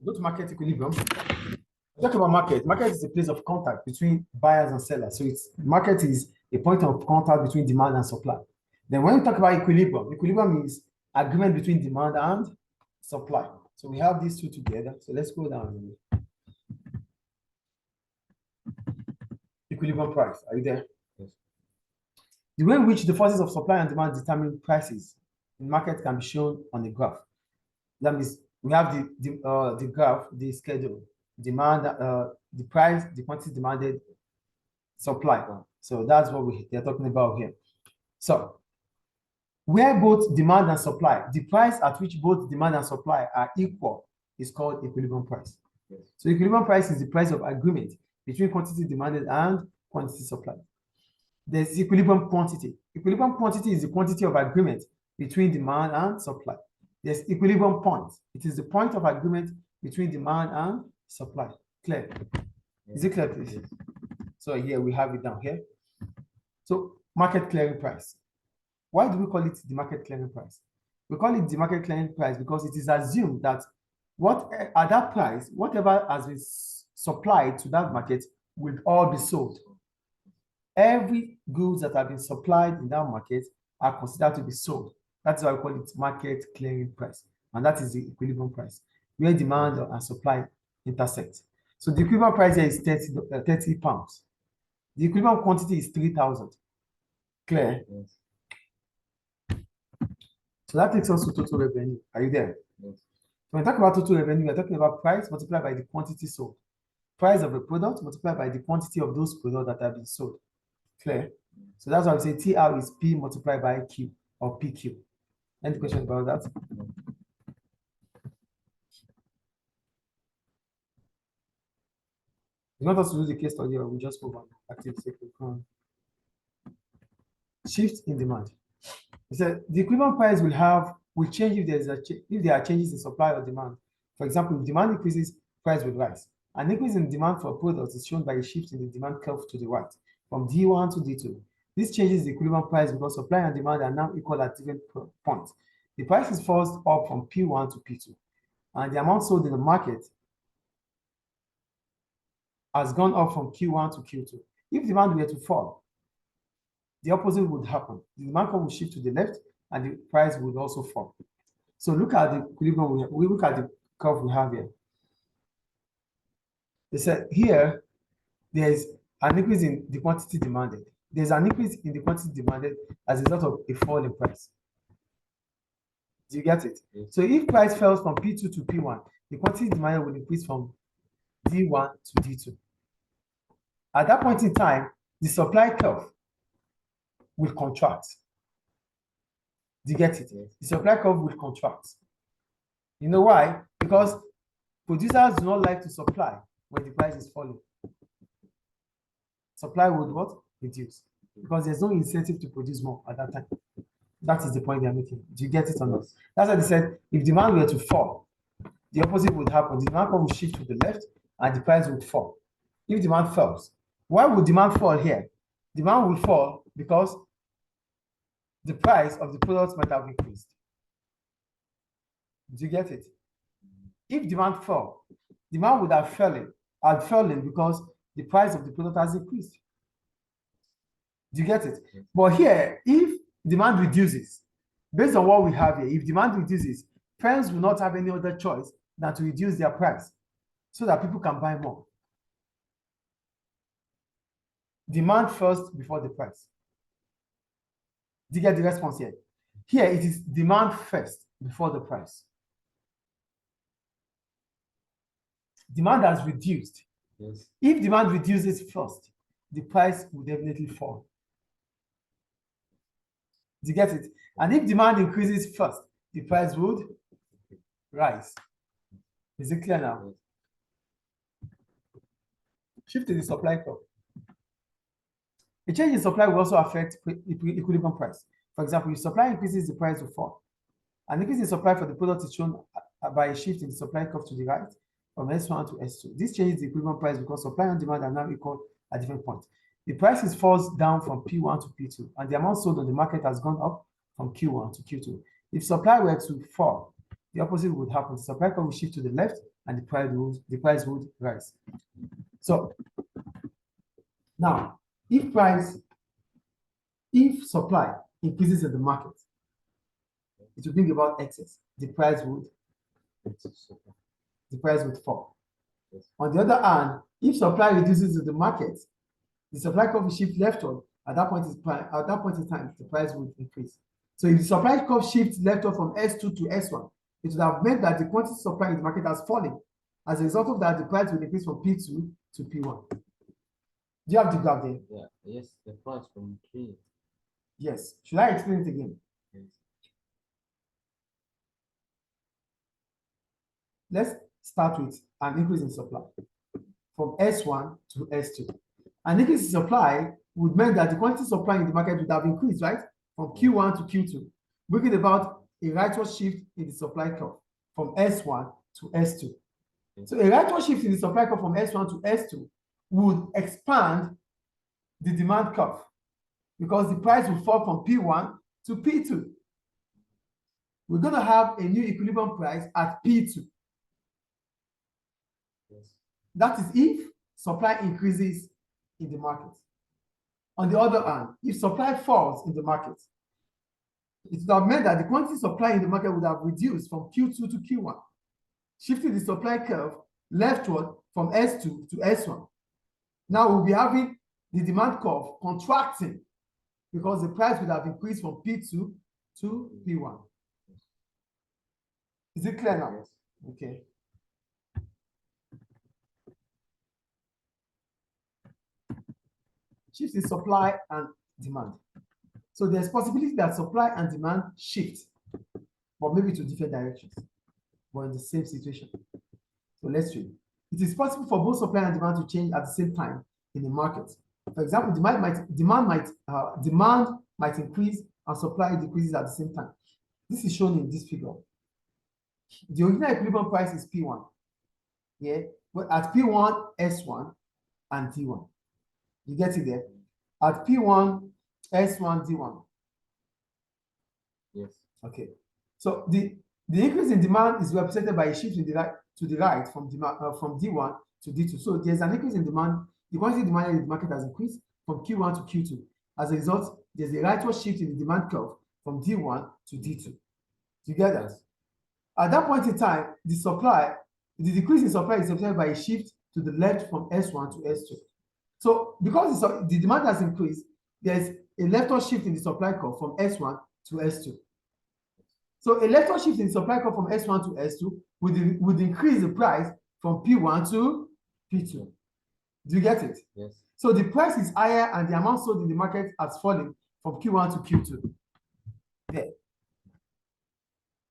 Go to market equilibrium. Talk about market. Market is a place of contact between buyers and sellers. So it's market is a point of contact between demand and supply. Then when we talk about equilibrium, equilibrium is agreement between demand and supply. So we have these two together. So let's go down. Equilibrium price. Are you there? Yes. The way in which the forces of supply and demand determine prices in market can be shown on the graph. That means we have the graph, the schedule, demand, the price, the quantity demanded, supply. So that's what they're talking about here. So where both demand and supply, the price at which both demand and supply are equal is called equilibrium price. Yes. So equilibrium price is the price of agreement between quantity demanded and quantity supplied. There's equilibrium quantity. Equilibrium quantity is the quantity of agreement between demand and supply. There's equilibrium point. It is the point of agreement between demand and supply. Clear? Yes. Is it clear, please? Yes. So here we have it down here. So market clearing price. Why do we call it the market clearing price? We call it the market clearing price because it is assumed that at that price, whatever has been supplied to that market will all be sold. Every goods that have been supplied in that market are considered to be sold. That's why we call it market clearing price. And that is the equilibrium price, where demand and supply intersect. So the equilibrium price here is 30 pounds. The equilibrium quantity is 3,000. Clear? Yes. So that takes us to total revenue. Are you there? Yes. So when we talk about total revenue, we're talking about price multiplied by the quantity sold. Price of a product multiplied by the quantity of those products that have been sold. Clear? So that's why we say TR is P multiplied by Q or PQ. Any question about that? You want us to do the case study or we just move on? Activity. Shift in demand. He said the equivalent price will change if there are changes in supply or demand. For example, if demand increases, price will rise. An increase in demand for products is shown by a shift in the demand curve to the right, from D1 to D2. This changes the equivalent price because supply and demand are now equal at different points. The price is forced up from P1 to P2, and the amount sold in the market has gone up from Q1 to Q2. If demand were to fall, the opposite would happen. The demand curve will shift to the left, and the price would also fall. So look at the equilibrium. We look at the curve we have here. They said here there's an increase in the quantity demanded. There's an increase in the quantity demanded as a result of a fall in price. Do you get it? Yes. So if price falls from P2 to P1, the quantity demanded will increase from D1 to D2. At that point in time, the supply curve will contract. Do you get it? Yes. The supply curve will contract. You know why? Because producers do not like to supply when the price is falling. Supply would what? Reduce. Because there's no incentive to produce more at that time. That is the point they are making. Do you get it or not? That's why they said if demand were to fall, the opposite would happen. The demand curve will shift to the left and the price would fall. If demand falls, why would demand fall here? Demand will fall because the price of the products might have increased. Do you get it? If demand fell, demand would have fallen because the price of the product has increased. Do you get it? But here, if demand reduces, based on what we have here, if demand reduces, firms will not have any other choice than to reduce their price so that people can buy more. Demand first before the price. Do you get the response here? Here, it is demand first before the price. Demand has reduced. Yes. If demand reduces first, the price will definitely fall. Do you get it? And if demand increases first, the price would rise. Is it clear now? Shift to the supply curve. A change in supply will also affect equilibrium price. For example, if supply increases, the price will fall. An increase in supply for the product is shown by a shift in the supply curve to the right from S1 to S2. This changes the equilibrium price because supply and demand are now equal at different points. The prices falls down from P1 to P2, and the amount sold on the market has gone up from Q1 to Q2. If supply were to fall, the opposite would happen. The supply curve will shift to the left and the price would rise. So now, if supply increases in the market, it will bring about excess. The price would fall. Yes. On the other hand, if supply reduces in the market, the supply curve will shift leftward. At that point in time, the price would increase. So if the supply curve shifts leftward from S2 to S1, it would have meant that the quantity supply in the market has fallen. As a result of that, the price will increase from P2 to P1. Do you have the graph there? Yeah. Yes. The price from 3. Yes. Should I explain it again? Yes. Let's start with an increase in supply from S1 to S2. An increase in supply would mean that the quantity supply in the market would have increased, right? From Q1 to Q2, bringing about a rightward shift in the supply curve from S1 to S2. So a rightward shift in the supply curve from S1 to S2 would expand the demand curve because the price will fall from P1 to P2. We're going to have a new equilibrium price at P2. Yes. That is if supply increases in the market. On the other hand, if supply falls in the market, it would have meant that the quantity supply in the market would have reduced from Q2 to Q1, shifting the supply curve leftward from S2 to S1. Now we'll be having the demand curve contracting because the price would have increased from P2 to P1. Is it clear now? Yes. Okay. Shifts in supply and demand. So there's possibility that supply and demand shift, but maybe to different directions, but in the same situation. So let's read. It is possible for both supply and demand to change at the same time in the market. For example, demand might increase and supply decreases at the same time. This is shown in this figure. The original equilibrium price is P1. Yeah, but at P1, S1 and D1. You get it there? At P1, S1, D1. Yes. Okay. So the increase in demand is represented by a shift in the right to the right from D1 to D2. So there's an increase in demand. The quantity demanded in the market has increased from Q1 to Q2. As a result, there's a rightward shift in the demand curve from D1 to D2. Do you get that? At that point in time, the decrease in supply is represented by a shift to the left from S1 to S2. So because the demand has increased, there's a leftward shift in the supply curve from S1 to S2. So a leftward shift in the supply curve from S1 to S2 would increase the price from P1 to P2. Do you get it? Yes. So the price is higher and the amount sold in the market has fallen from Q1 to Q2. There.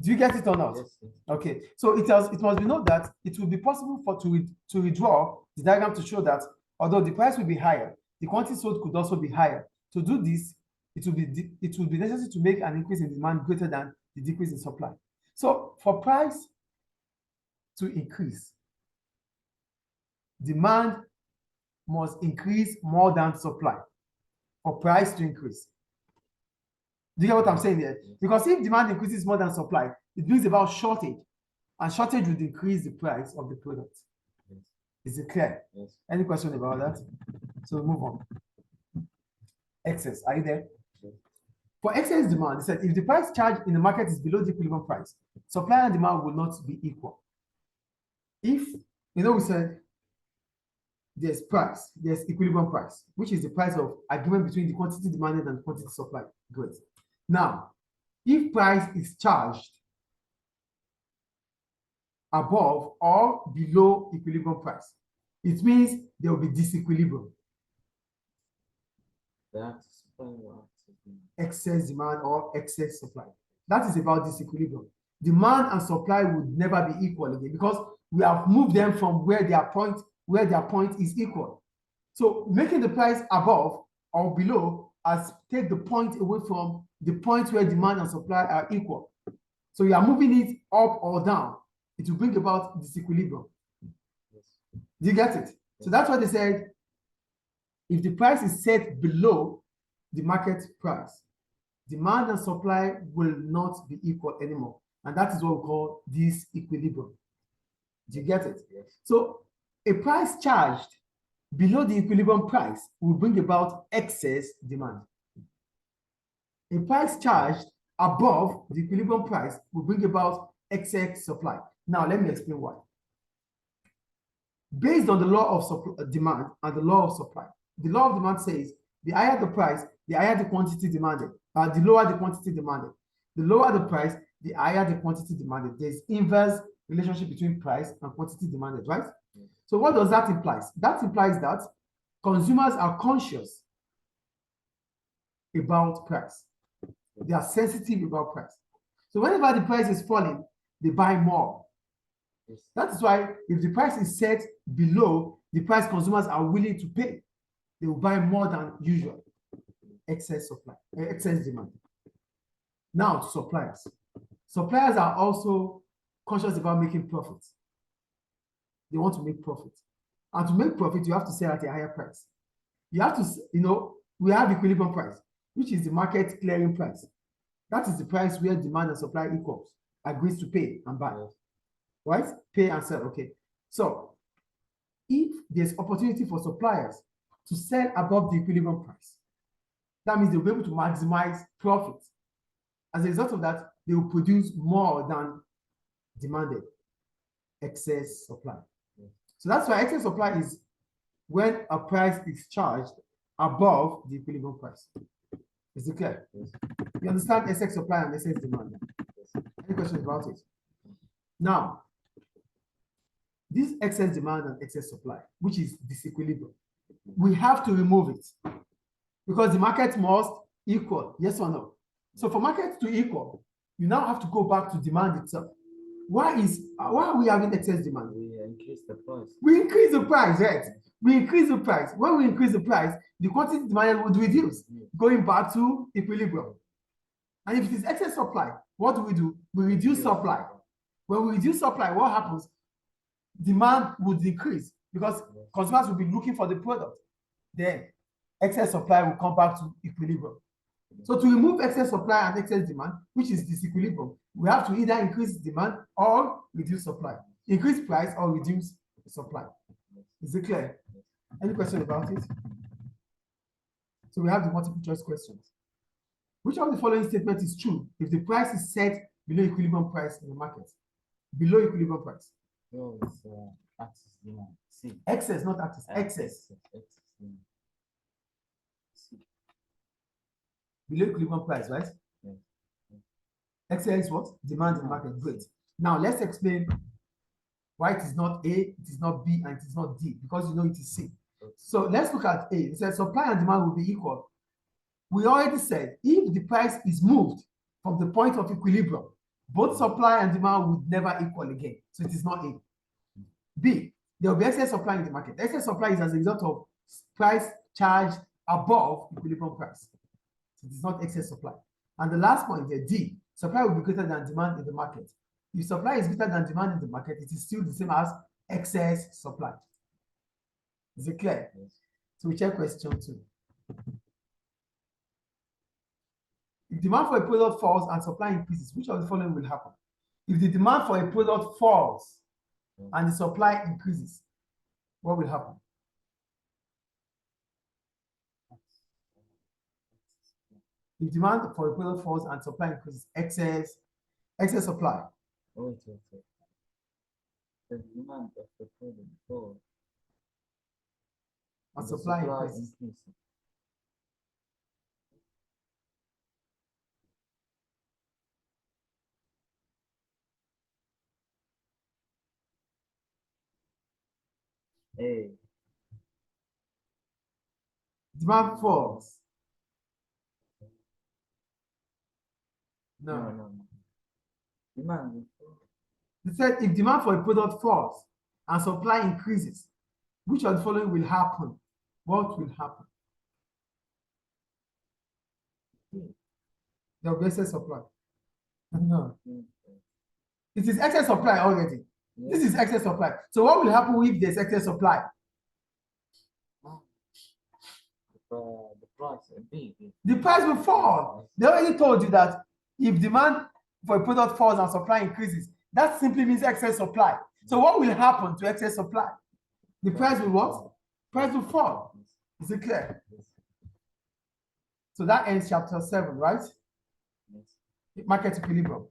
Do you get it or not? Yes, yes. Okay. So it must be noted that it will be possible to redraw the diagram to show that although the price will be higher, the quantity sold could also be higher. To do this, it will be necessary to make an increase in demand greater than the decrease in supply. So for price to increase, demand must increase more than supply for price to increase. Do you get what I'm saying there? Because if demand increases more than supply, it brings about shortage, and shortage would increase the price of the product. Yes. Is it clear? Yes. Any question about that? So move on. Excess, are you there? Yes. For excess demand, it said if the price charged in the market is below the equilibrium price, supply and demand will not be equal. If, we said there's equilibrium price, which is the price of agreement between the quantity demanded and the quantity supplied. Good. Now, if price is charged above or below equilibrium price, it means there will be disequilibrium. That's excess demand or excess supply. That is about disequilibrium. Demand and supply would never be equal again because we have moved them from where their point is equal. So making the price above or below as take the point away from the point where demand and supply are equal. So you are moving it up or down. It will bring about disequilibrium. Yes. Do you get it? Yes. So that's why they said if the price is set below the market price, demand and supply will not be equal anymore. And that is what we call disequilibrium. Do you get it? Yes. So a price charged below the equilibrium price will bring about excess demand. A price charged above the equilibrium price will bring about excess supply. Now, let me explain why. Based on the law of demand and the law of supply, the law of demand says the higher the price, the higher the quantity demanded, the lower the quantity demanded. The lower the price, the higher the quantity demanded. There's inverse relationship between price and quantity demanded, right? So what does that imply? That implies that consumers are conscious about price. They are sensitive about price. So whenever the price is falling, they buy more. Yes. That is why if the price is set below the price consumers are willing to pay, they will buy more than usual. Excess supply, excess demand. Now to suppliers. Suppliers are also conscious about making profits. They want to make profit. And to make profit, you have to sell at a higher price. You have to, we have equilibrium price, which is the market clearing price. That is the price where demand and supply equals, agrees to pay and buy. Yes. Right? Pay and sell. Okay. So if there's opportunity for suppliers to sell above the equilibrium price, that means they'll be able to maximize profit. As a result of that, they will produce more than demanded. Excess supply. Yes. So that's why excess supply is when a price is charged above the equilibrium price. Is it clear? Yes. You understand excess supply and excess demand? Yes. Any questions about it? Now, this excess demand and excess supply, which is disequilibrium, we have to remove it because the market must equal, yes or no? So for market to equal, you now have to go back to demand itself. Why are we having excess demand? We increase the price. We increase the price, right? We increase the price. When we increase the price, the quantity demanded would reduce, going back to equilibrium. And if it is excess supply, what do? We reduce supply. When we reduce supply, what happens? Demand would decrease because consumers will be looking for the product. Then excess supply will come back to equilibrium. So to remove excess supply and excess demand, which is disequilibrium, we have to either increase demand or reduce supply. Increase price or reduce supply. Is it clear? Any question about it? So we have the multiple choice questions. Which of the following statement is true if the price is set below equilibrium price in the market? Below equilibrium price. No, it's access demand. C. Excess, not access. Excess. Excess demand. C. Below equilibrium price, right? Yes. Excess is what? Demand in the market. Great. Now let's explain why it is not A, it is not B, and it is not D, because you know it is C. So let's look at A. It says supply and demand will be equal. We already said if the price is moved from the point of equilibrium, both supply and demand would never equal again. So it is not A. B, there will be excess supply in the market. Excess supply is as a result of price charged above equilibrium price. So it is not excess supply. And the last point there, D, supply will be greater than demand in the market. If supply is greater than demand in the market, it is still the same as excess supply. Is it clear? Yes. So we check question 2. If demand for a product falls and supply increases, which of the following will happen? If the demand for a product falls and the supply increases, what will happen? If demand for a product falls and supply increases, excess supply. Wait. The demand of the product falls. And the supply increases. A. Demand falls. No. Demand will fall. They said if demand for a product falls and supply increases, which of the following will happen? What will happen? There will be excess supply. No. It is excess supply already. Yes. This is excess supply. So what will happen if there's excess supply? The price B. The price will fall. They already told you that if demand for a product falls and supply increases, that simply means excess supply. So what will happen to excess supply? The price will what? Price will fall. Is it clear? Yes. So that ends chapter 7, right? Yes. Market equilibrium.